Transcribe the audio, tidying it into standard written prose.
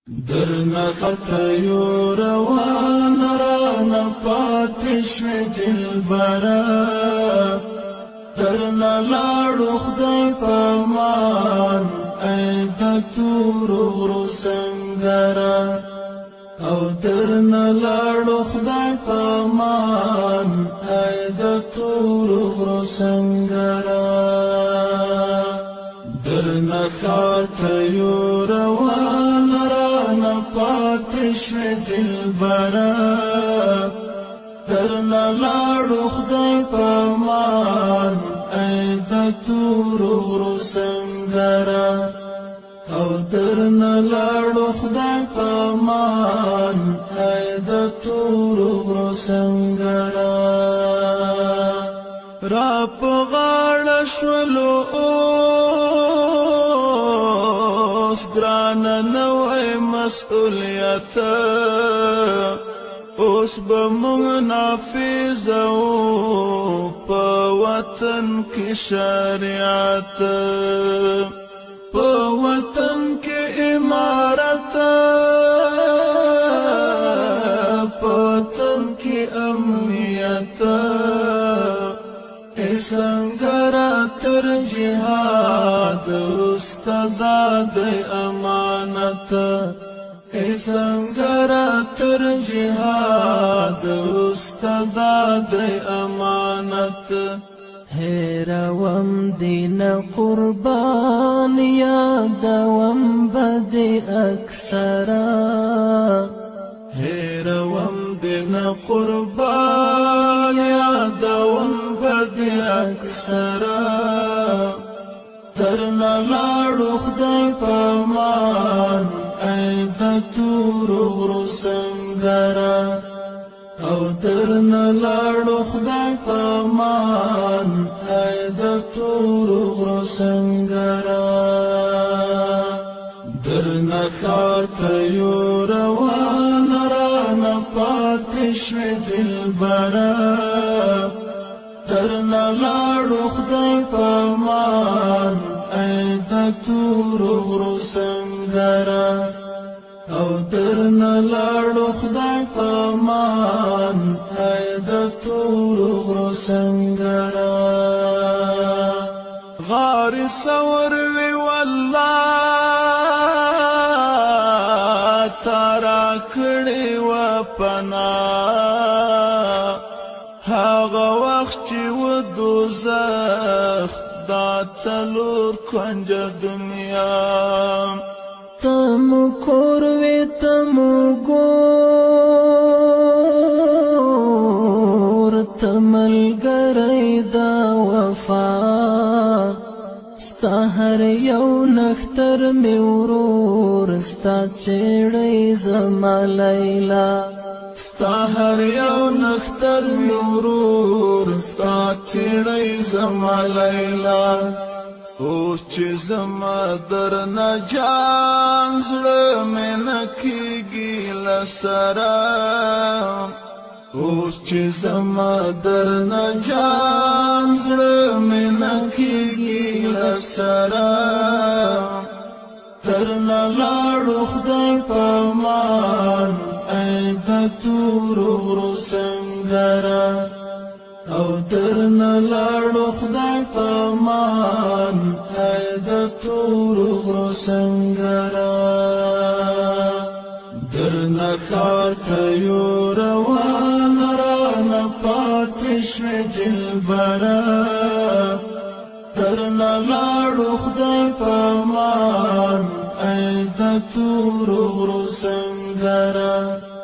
درنا خطیو روان رانا پاتشوی دلبرا درنا لاړو خدای پامان ای د تورو غرو سنگرا او درنا لاړو خدای پامان ای د تورو غرو سنگرا درنا خطیو روان رانا پاتشوی دلبرا درنا لاړو خدای پامان ای د تورو غرو سنگرا او درنا لاړو خدای پامان ای د تورو غرو سنگرا را په غاړه شولو اوس ګران نوې مسؤلیت اوس به موږ نافذ او په وطن کې شریعت په وطن کې امارت په وطن کې امنیت سنگرا تر جهاد رستزاد امانت سنگرا تر جهاد رستزاد امانت هیروم دین قربان یادوم بد اکثرا هیروم دین قربان یادوم بد اکثرا درنا لاړو خدای پامان ای د تورو غرو سنگرا او درنا لاړو خدای پامان ای د تورو غرو سنگرا درنا خطیو روان رانا پاتشوی دلبرا درنا لاړو خدای پامان ای د تورو غرو سنگرا او درنا لاړو خدای پامان ای د تورو غرو سنگرا غار سور وی والله تارا کړي و پنا هاغه وخت چې و دوزخ دا څلور کنج دنیا تم کور وی تم ګور تملګری دا وفا ستا هر یو نختر می ورور ستا چیړی زما لیلا ستا هر یو نختر می ورور ستا چیړی زما لیلا اوس چې زما درنه جان زړه مې نه کېږي له سره اوس چې زما درنه جان زړه مې نه کېږي له سره درنه لاړو خدای پامان ای د تورو غرو سنگرا او درنا لاړو خدای پامان ای د تورو غرو سنگرا درنا خطیو روان رانا پاتشوی دلبرا درنا لاړو خدای پامان ای د تورو غرو سنگرا